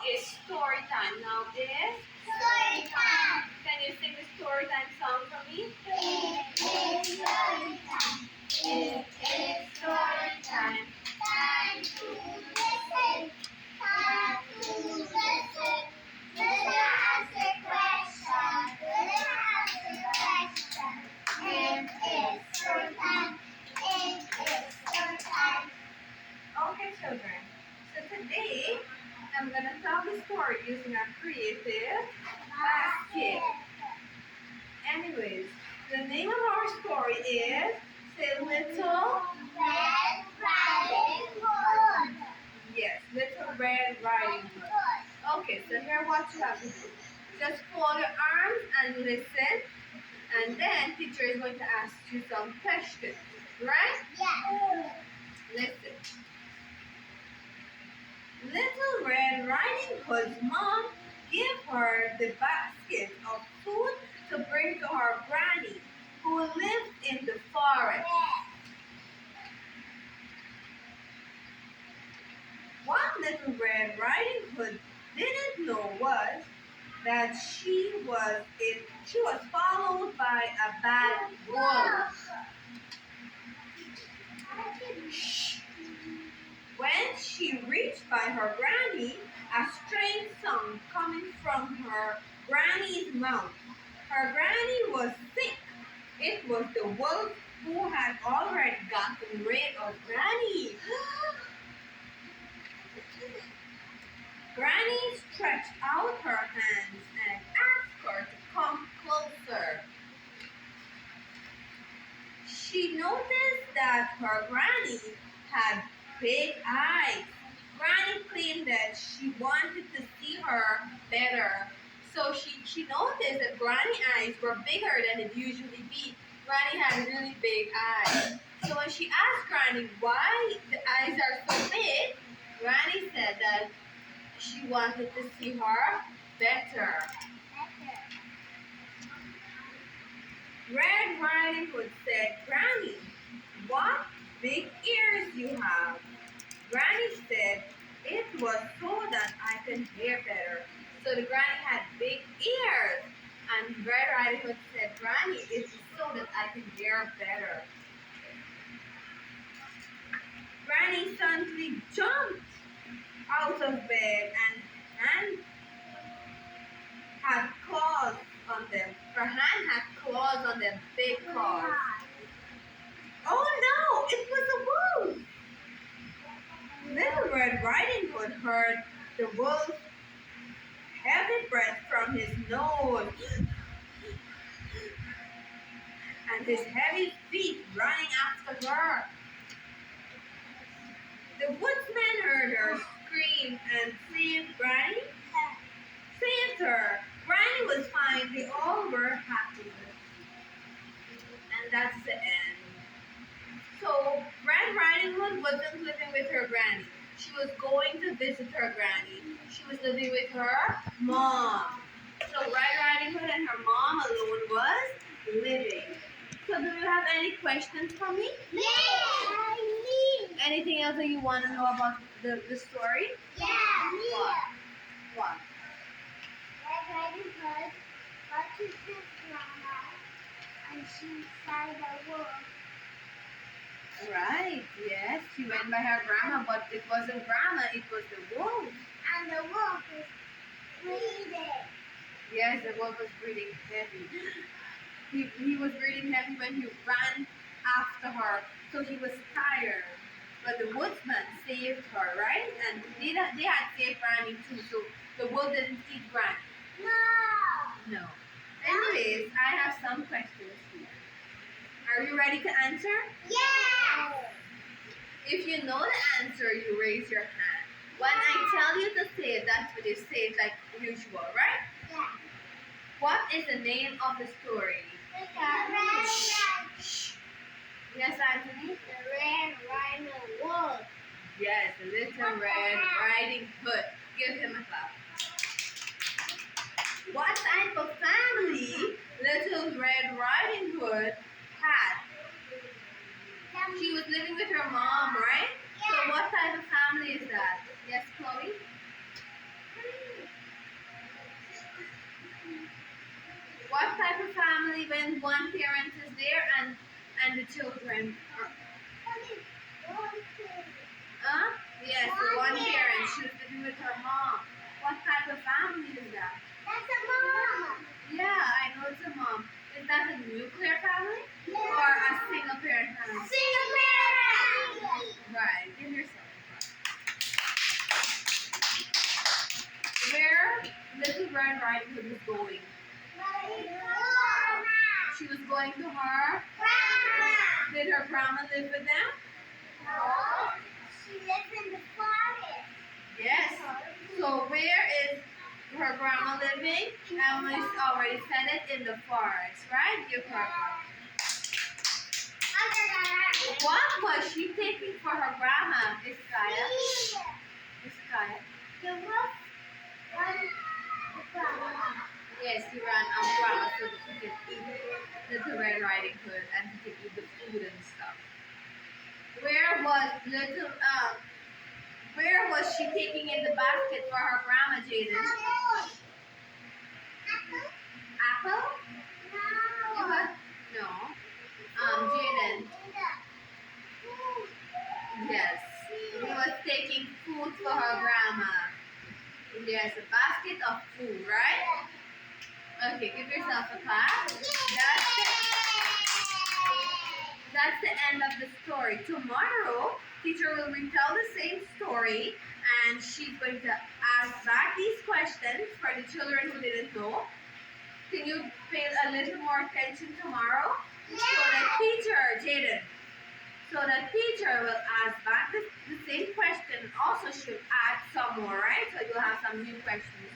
It's story time. Now is Story time. can you sing the story time song for me? It is story time. It is story time. Time to listen. Time to listen. Listen, ask a question. Listen, ask a question. It is story time. It is story time. Okay, children. So today I'm gonna tell the story using a creative basket. Anyways, the name of our story is Say Little. Red Riding Hood. Yes, Little Red Riding Hood. Okay, so here what you have to do. Just fold your arms and listen, and then teacher is going to ask you some questions, right? Yeah. Listen. Little Red Riding Hood's mom gave her the basket of food to bring to her granny, who lived in the forest. What Little Red Riding Hood didn't know was that she was followed by a bad wolf. When she reached by her granny, a strange sound coming from her granny's mouth. Her granny was sick. It was the wolf who had already gotten rid of Granny. Granny stretched out her hands and asked her to come closer. She noticed that her granny had big eyes. Granny claimed that she wanted to see her better. So she noticed that Granny eyes were bigger than it usually be. Granny had really big eyes. So when she asked Granny why the eyes are so big, Granny said that she wanted to see her better. Red Riding Hood said, Granny, what big ears you have. Granny said, it was so that I can hear better. So the granny had big ears. And Red Riding Hood said, Granny, it is so that I can hear better. Granny suddenly jumped out of bed and had claws on them. Her hand had claws on them, big claws. Oh no, it was a wolf! Little Red Riding Hood heard the wolf's heavy breath from his nose and his heavy feet running after her. The woodsman heard her scream and saved Granny. Saved her. Granny was fine. They all were happy. And that's the end. So Red Riding Hood wasn't living with her granny. She was going to visit her granny. She was living with her mom. So Red Riding Hood and her mom alone was living. So do you have any questions for me? Anything else that you want to know about the story? What? Red Riding Hood got to his grandma and she saw the wolf. Right, yes. She went by her grandma, but it wasn't grandma, it was the wolf. And the wolf is breathing. Yes, the wolf was breathing heavy. He was breathing heavy when he ran after her, so he was tired. But the woodsman saved her, right? And they had saved Granny too, so the wolf didn't eat Granny. No. No. Anyways, I have some questions here. Are you ready to answer? Yes. If you know the answer, you raise your hand. When I tell you to say it, that's what you say it like usual, right? Yeah. What is the name of the story? Shh. Yes, Anthony? The Red Riding Wolf. Yes, the Little Red Riding Hood. Give him a clap. What type of family Little Red Riding Hood had? She was living with her mom, right? So what type of family is that? Yes, Chloe? family when one parent is there and the children are, yes, one parent. She was living with her mom. What type of family is that? That's a mom. Yeah, I know it's a mom. Is that a nuclear family or a single parent family? Single parent. Right. Give yourself a clap. Where Little Red Riding Hood was going? She was going to her. Did her grandma live with them? No, she lives in the forest. Yes. So where is her grandma living? Emily's already said it, in the forest, right? Give her a clap. What was she taking for her grandma, Iskaya? Iskaya? The wolf ran from Yes, he ran grandma so that he could eat Little Red Riding Hood and he could eat the food and stuff. Where was she taking in the basket for her grandma, Jaden? Apple? You got? No. Jaden. Yes. He was taking food for her grandma. Yes, a basket of food, right? Okay, give yourself a clap. That's the end of the story. Tomorrow, teacher will retell the same story and she's going to ask back these questions for the children who didn't know. Can you pay a little more attention tomorrow? So the teacher, Jaden, so the teacher will ask back the same question. Also, she'll add some more, right? So you'll have some new questions.